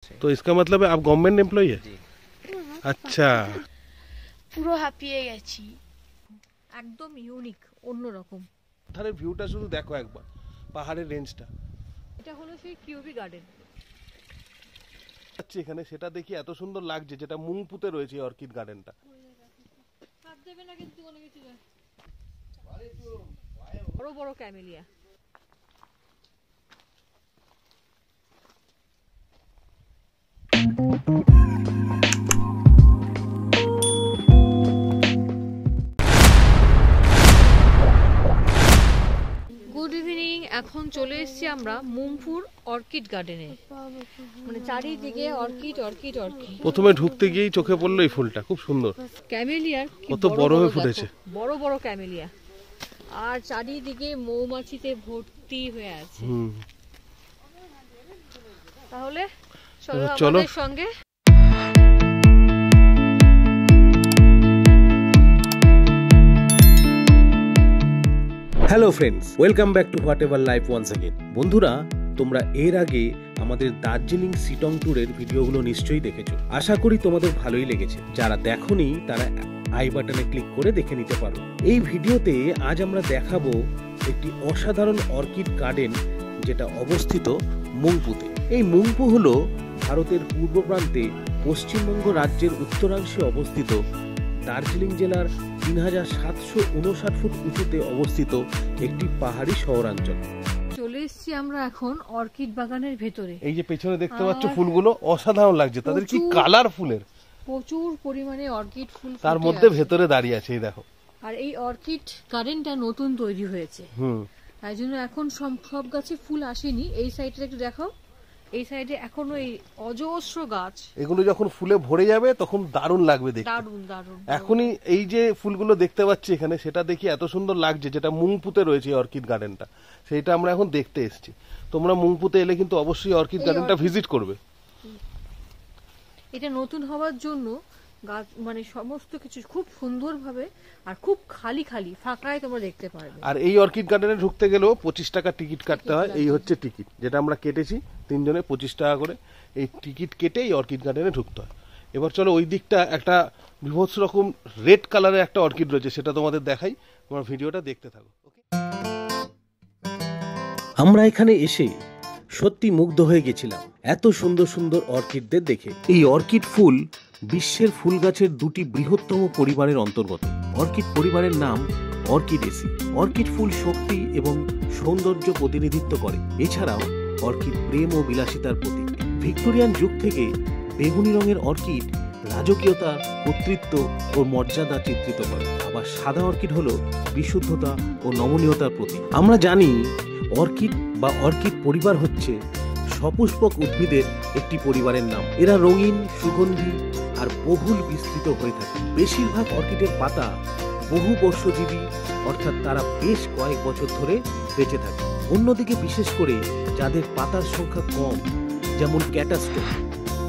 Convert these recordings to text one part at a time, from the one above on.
तो इसका मतलब है आप गवर्नमेंट एम्प्लॉय है? जी। अच्छा, পুরো হাঁপিয়ে গেছি। একদম ইউনিক, অন্যরকম। পাহাড়ের ভিউটা শুধু দেখো একবার, পাহাড়ের রেঞ্জটা। এটা হলো সেই কিউবি গার্ডেন। আচ্ছা, এখানে সেটা দেখি এত সুন্দর লাগছে, যেটা মুংপুতে রয়েছে অর্কিড গার্ডেনটা। হাত দেবে না কিন্তু অনেক কিছু। বড় বড় ক্যামেলিয়া। Good evening. এখন চলে এসেছি আমরা মুংপুর অর্কিড গার্ডেনে। মানে চারিদিকে অর্কিড অর্কিড অর্কিড। প্রথমে ঢুকতে গিয়েই চোখে পড়লো এই ফুলটা, খুব সুন্দর। ক্যামেলিয়ার কত বড় হয়ে ফুটেছে, বড় বড় ক্যামেলিয়া। আর চারিদিকে মৌমাছিতে ভর্তি হয়ে আছে। তাহলে চলো আমাদের সঙ্গে। Hello friends, welcome back to whatever life once again. বন্ধুরা, তোমরা এর আগে আমাদের দার্জিলিং সিটং ট্যুরের ভিডিওগুলো নিশ্চয়ই দেখেছো। আশা করি তোমাদের ভালোই লেগেছে। যারা দেখোনি তারা আই বাটনে ক্লিক করে দেখে নিতে পারো। এই ভিডিওতে আজ আমরা দেখাবো একটি অসাধারণ অর্কিড গার্ডেন, যেটা অবস্থিত মুংপুতে। এই মুংপু হলো ভারতের পূর্ব প্রান্তে পশ্চিমবঙ্গ রাজ্যের উত্তরাংশে অবস্থিত দার্জিলিং জেলার 3759 ফুট উঁচুতে অবস্থিত একটি পাহাড়ি শহরাঞ্চল। চলে এসেছি আমরা এখন অর্কিড বাগানের ভেতরে। এই যে পেছনে দেখতে পাচ্ছ ফুলগুলো অসাধারণ লাগছে, তাদের কি কালার ফুলের, প্রচুর পরিমাণে অর্কিড ফুল তার মধ্যে ভেতরে দাঁড়িয়ে আছে, এই দেখো। আর এই অর্কিড গার্ডেনটা নতুন তৈরি হয়েছে, তাই জন্য এখন সব গাছে ফুল আসেনি। এই সাইডে একটু দেখাও, এই সাইডে এখনো এই অজস্র গাছ। এগুলো যখন ফুলে ভরে যাবে তখন দারুণ লাগবে দেখতে। দারুণ দারুণ। এখনই এই যে ফুলগুলো দেখতে পাচ্ছি এখানে, সেটা দেখি এত সুন্দর লাগছে, যেটা মুংপুতে রয়েছে অর্কিড গার্ডেনটা, সেইটা আমরা এখন দেখতে এসেছি। তোমরা মুংপুতে এলে কিন্তু অবশ্যই অর্কিড গার্ডেনটা ভিজিট করবে। এটা নতুন হওয়ার জন্য গাছ মানে সমস্ত কিছু খুব সুন্দরভাবে আর খুব খালি খালি ফাঁকায় তোমরা দেখতে পারবে। আর এই অর্কিড গার্ডেনে ঢুকতে গেলেও 25 টাকা টিকিট কাটতে হয়। এই হচ্ছে টিকিট, যেটা আমরা কেটেছি তিনজনে 25 টাকা করে। এই টিকিট কেটে এই অর্কিড গার্ডেনে ঢুকতে হয়। এবার চলো ওই দিকটা একটা বিভৎস রকম রেড কালারের একটা অর্কিড রয়েছে, সেটা তোমাদের দেখাই। তোমার ভিডিওটা দেখতে থাকো। আমরা এখানে এসে সত্যি মুগ্ধ হয়ে গেছিলাম এত সুন্দর সুন্দর অর্কিডদের দেখে। এই অর্কিড ফুল বিশ্বের ফুল গাছের দুটি বৃহত্তম পরিবারের অন্তর্গত। অর্কিড পরিবারের নাম অর্কিডেসি। অর্কিড ফুল শক্তি এবং সৌন্দর্য প্রতিনিধিত্ব করে। এছাড়াও অর্কিড প্রেম ও বিলাসিতার প্রতীক। ভিক্টোরিয়ান যুগ থেকে বেগুনি রঙের অর্কিড রাজকীয়তা, কর্তৃত্ব ও মর্যাদা চিত্রিত করে। আবার সাদা অর্কিড হলো বিশুদ্ধতা ও নমনীয়তার প্রতীক। আমরা জানি অর্কিড বা অর্কিড পরিবার হচ্ছে সপুষ্পক উদ্ভিদের একটি পরিবারের নাম। এরা রঙিন, সুগন্ধি আর বহুল বিস্তৃত হয়ে থাকে। বেশিরভাগ অর্কিডের পাতা বহু বর্ষজীবী, অর্থাৎ তারা বেশ কয়েক বছর ধরে বেঁচে থাকে। অন্যদিকে বিশেষ করে যাদের পাতার সংখ্যা কম, যেমন ক্যাটাস্ট্রো,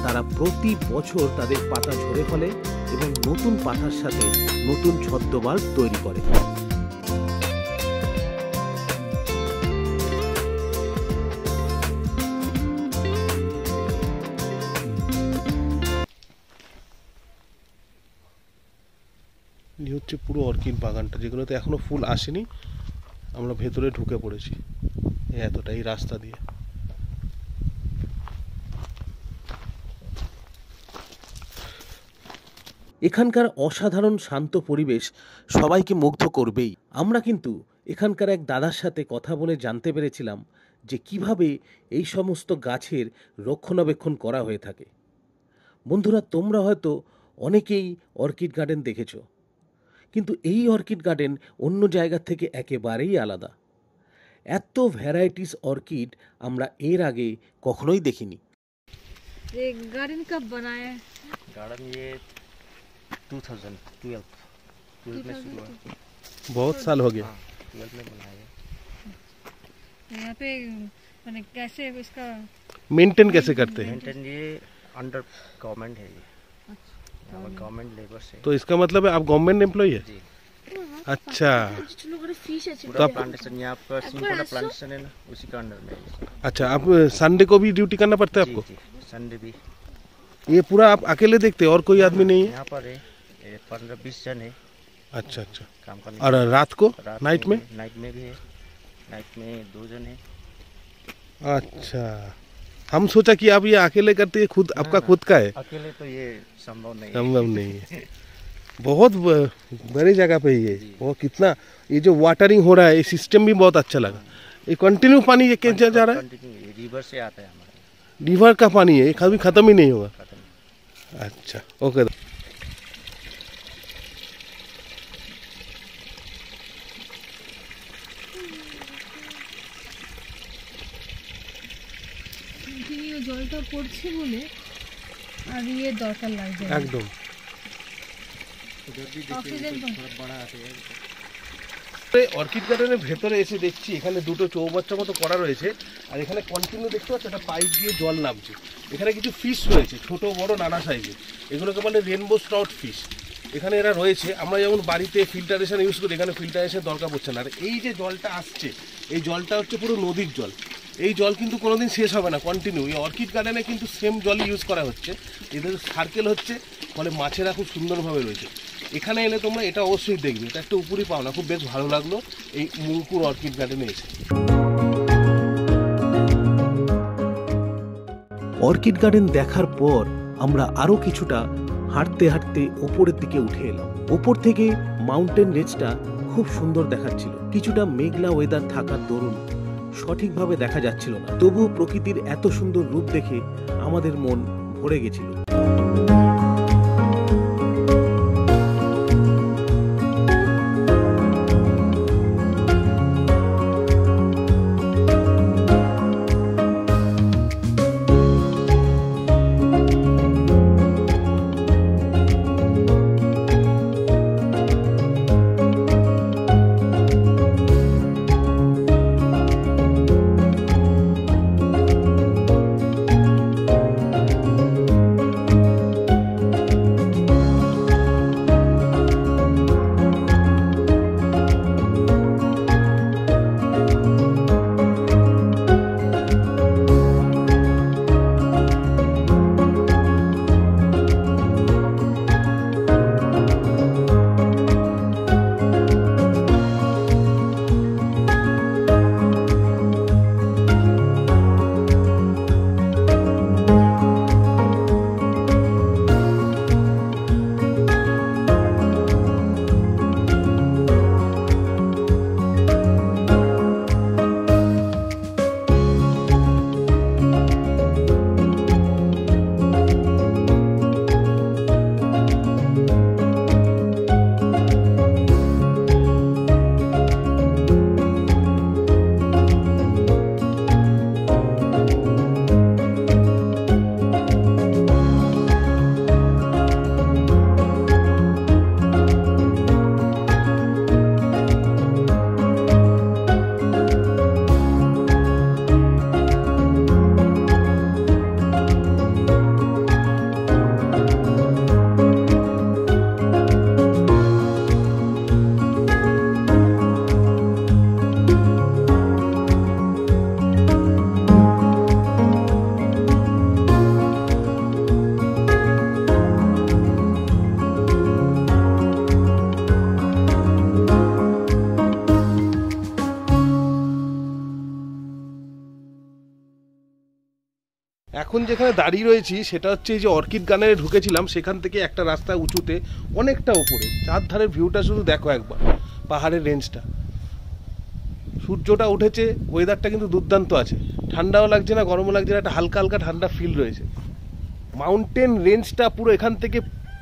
তারা প্রতি বছর তাদের পাতা ঝরে ফেলে এবং নতুন পাতার সাথে নতুন ছদ্মবাগ তৈরি করে। এই হচ্ছে পুরো অর্কিড বাগানটা, যেগুলোতে এখনো ফুল আসেনি। আমরা ভেতরে ঢুকে পড়েছি এতটা এই রাস্তা দিয়ে। এখানকার অসাধারণ শান্ত পরিবেশ সবাইকে মুগ্ধ করবেই। আমরা কিন্তু এখানকার এক দাদার সাথে কথা বলে জানতে পেরেছিলাম যে কিভাবে এই সমস্ত গাছের রক্ষণাবেক্ষণ করা হয়ে থাকে। বন্ধুরা, তোমরা হয়তো অনেকেই অর্কিড গার্ডেন দেখেছো, কিন্তু এই অর্কিড গার্ডেন অন্য জায়গা থেকে একেবারেই আলাদা। এত ভ্যারাইটিস অর্কিড আমরা এর আগে কখনোই দেখিনি। ये गार्डन कब बनाया है? गार्डन ये 2012 में शुरू हुआ। बहुत साल हो गया। 12 में बनाया। यहाँ पे मैंने कैसे इसका मेंटेन कैसे करते हैं? मेंटेन ये अंडर गवर्नमेंट है, ये गवर्नमेंट लेबर से। तो इसका मतलब है आप गवर्नमेंट एम्प्लॉय है? जी। अच्छा, पूरा प्लांटेशन यहाँ पर सिंपल प्लांटेशन है ना, उसी का अंडर में है। अच्छा, आप संडे को भी ड्यूटी करना पड़ता है आपको? जी, संडे भी ये पूरा आप अकेले देखते और कोई आदमी नहीं है? यहाँ पर है 15-20 जन है अच्छा अच्छा। काम करने। और रात को रात नाइट में? नाइट में भी है, नाइट में 2 जन है। अच्छा, हम सोचा कि आप ये अकेले करते हैं, खुद आपका खुद का है? अकेले तो ये संभव नहीं है। संभव नहीं है। बहुत बड़ी जगह पे ये वो कितना ये जो वाटरिंग हो रहा है ये सिस्टम भी बहुत अच्छा लगा। ये कंटिन्यू पानी ये कैसे जा रहा है? कंटिन्यू रिवर से आता है हमारे, रिवर का पानी है, ये कभी खत्म ही नहीं होगा। खत्म। अच्छा ओके। কন্টিনিউ জলটা পড়ছে বলে আর ইয়ে দরকার লাগছে না। একদম। অক্সিজেন बड़ा आते हैं। অর্কিড গার্ডেনের ভেতরে এসে দেখছি এখানে দুটো চৌবাচ্চা মতো করা রয়েছে, আর এখানে কন্টিনিউ দেখতে পাচ্ছ একটা পাইপ দিয়ে জল নামছে। এখানে কিছু ফিশ রয়েছে, ছোট বড় নানা সাইজের, এগুলোকে বলে রেনবো স্ট্রাউট ফিশ। এখানে এরা রয়েছে। আমরা যেমন বাড়িতে ফিল্টারেশন ইউজ করি, এখানে ফিল্টারেশন দরকার পড়ছে না। আর এই যে জলটা আসছে এই জলটা হচ্ছে পুরো নদীর জল। এই জল কিন্তু কোনোদিন শেষ হবে না, কন্টিনিউ। এই অর্কিড গার্ডেনে কিন্তু সেম জলই ইউজ করা হচ্ছে। এদের সার্কেল হচ্ছে, ফলে মাছেরা খুব সুন্দরভাবে রয়েছে। এখানে এলে তোমরা এটা অবশ্যই দেখবে, এটা একটা উপরি পাও না, খুব বেশ ভালো লাগলো এই মুঙ্কুর অর্কিড গার্ডেনে এসে। অর্কিড গার্ডেন দেখার পর আমরা আরো কিছুটা হাঁটতে হাঁটতে ওপরের দিকে উঠে এলাম। ওপর থেকে মাউন্টেন রেঞ্জটা খুব সুন্দর দেখাচ্ছিল। কিছুটা মেঘলা ওয়েদার থাকার দরুন সঠিকভাবে দেখা যাচ্ছিল না, তবুও প্রকৃতির এত সুন্দর রূপ দেখে আমাদের মন ভরে গেছিল। এখন যেখানে দাঁড়িয়ে রয়েছি সেটা হচ্ছে এই যে অর্কিড গার্ডেনে ঢুকেছিলাম সেখান থেকে একটা রাস্তা উঁচুতে অনেকটা উপরে, চারধারের ভিউটা শুধু দেখো একবার, পাহাড়ের রেঞ্জটা। সূর্যটা উঠেছে, ওয়েদারটা কিন্তু দুর্দান্ত আছে, ঠান্ডাও লাগছে না গরমও লাগছে না, একটা হালকা হালকা ঠান্ডা ফিল রয়েছে। মাউন্টেন রেঞ্জটা পুরো এখান থেকে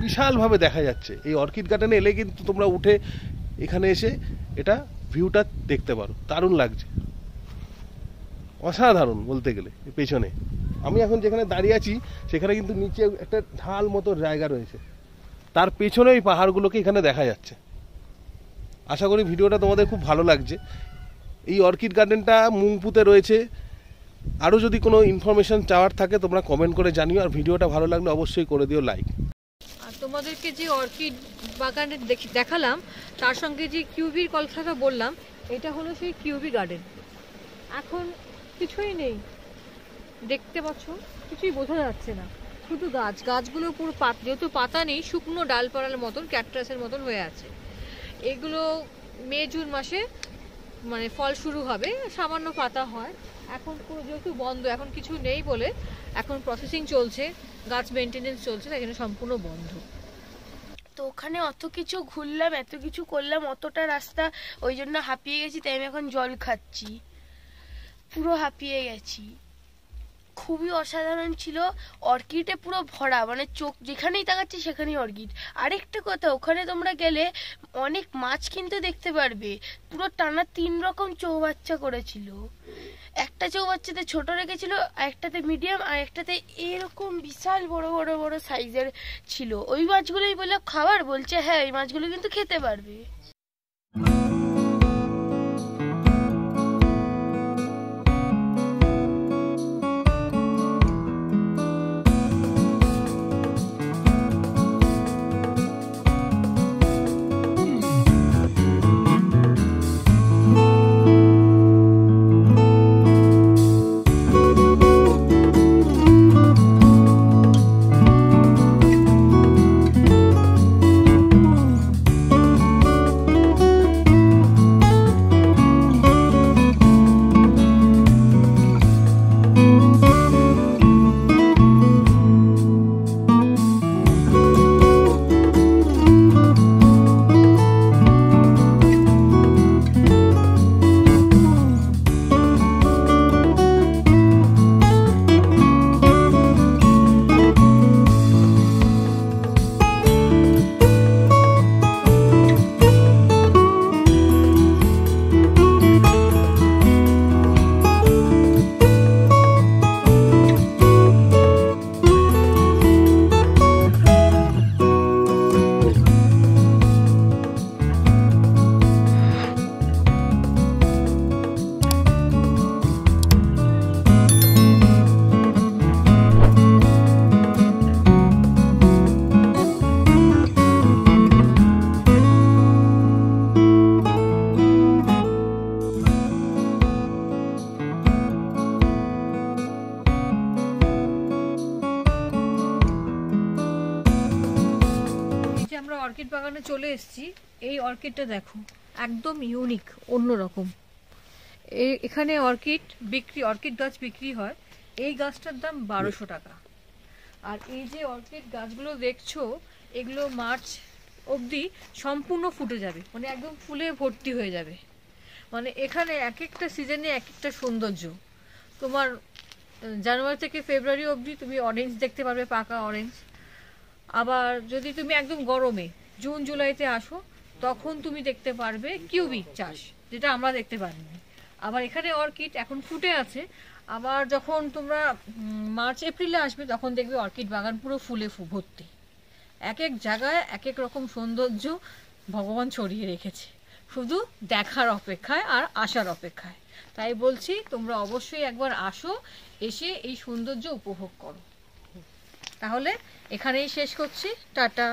বিশালভাবে দেখা যাচ্ছে। এই অর্কিড গার্ডেনে এলে কিন্তু তোমরা উঠে এখানে এসে এটা ভিউটা দেখতে পারো, দারুণ লাগছে, অসাধারণ বলতে গেলে। পেছনে আমি এখন যেখানে দাঁড়িয়ে আছি সেখানে কিন্তু নিচে একটা ঢাল মতো জায়গা রয়েছে, তার পেছনে ওই পাহাড়গুলোকে এখানে দেখা যাচ্ছে। আশা করি ভিডিওটা তোমাদের খুব ভালো লাগছে। এই অর্কিড গার্ডেনটা মুংপুতে রয়েছে। আরও যদি কোনো ইনফরমেশন চাওয়ার থাকে তোমরা কমেন্ট করে জানিও, আর ভিডিওটা ভালো লাগলে অবশ্যই করে দিও লাইক। আর তোমাদেরকে যে অর্কিড বাগানে দেখালাম তার সঙ্গে যে কিউবির কথাটা বললাম, এটা হলো সেই কিউবি গার্ডেন। এখন কিছুই নেই, দেখতে পাচ্ছ কিছুই বোঝা যাচ্ছে না, শুধু গাছ, গাছগুলো পুরো যেহেতু পাতা নেই, শুকনো ডালপালার মতন, ক্যাকটাসের মতন হয়ে আছে। এগুলো মে জুন মাসে মানে ফল শুরু হবে, সামান্য পাতা হয়। এখন পুরো যেহেতু বন্ধ, এখন কিছু নেই বলে এখন প্রসেসিং চলছে, গাছ মেনটেনেন্স চলছে, তাই জন্য সম্পূর্ণ বন্ধ। তো ওখানে অত কিছু ঘুরলাম, এত কিছু করলাম, অতটা রাস্তা, ওই জন্য হাঁপিয়ে গেছি, তাই আমি এখন জল খাচ্ছি। পুরো হাঁপিয়ে গেছি। খুবই অসাধারণ ছিল, অর্কিডে পুরো ভরা, মানে চোখ যেখানেই তাকাচ্ছি সেখানেই অর্কিড। আরেকটা কথা, ওখানে তোমরা গেলে অনেক মাছ কিন্তু দেখতে পারবে। পুরো টানা 3 রকম চৌবাচ্চা করেছিল। একটা চৌবাচ্চাতে ছোট রেখেছিল, একটাতে মিডিয়াম, আর একটাতে এরকম বিশাল বড় বড় বড় সাইজের ছিল। ওই মাছগুলোই বলে খাবার, বলছে হ্যাঁ এই মাছগুলো কিন্তু খেতে পারবে। অর্কিড বাগানে চলে এসেছি। এই অর্কিডটা দেখো, একদম ইউনিক, অন্যরকম। এখানে অর্কিড গাছ বিক্রি হয়। এই গাছটার দাম 1200 টাকা। আর এই যে অর্কিড গাছগুলো দেখছো, এগুলো মার্চ অবধি সম্পূর্ণ ফুটে যাবে, মানে একদম ফুলে ভর্তি হয়ে যাবে। মানে এখানে এক একটা সিজনে এক একটা সৌন্দর্য। তোমার জানুয়ারি থেকে ফেব্রুয়ারি অবধি তুমি অরেঞ্জ দেখতে পারবে, পাকা অরেঞ্জ। আবার যদি তুমি একদম গরমে জুন জুলাইতে আসো, তখন তুমি দেখতে পারবে কিউবিক চাষ, যেটা আমরা দেখতে পারিনি। আবার এখানে অর্কিড এখন ফুটে আছে। আবার যখন তোমরা মার্চ এপ্রিলে আসবে, তখন দেখবে অর্কিড বাগান পুরো ফুলে ভর্তি। এক এক জায়গায় এক এক রকম সৌন্দর্য ভগবান ছড়িয়ে রেখেছে, শুধু দেখার অপেক্ষায় আর আসার অপেক্ষায়। তাই বলছি, তোমরা অবশ্যই একবার আসো, এসে এই সৌন্দর্য উপভোগ করো। তাহলে এখানেই শেষ করছি, টাটা।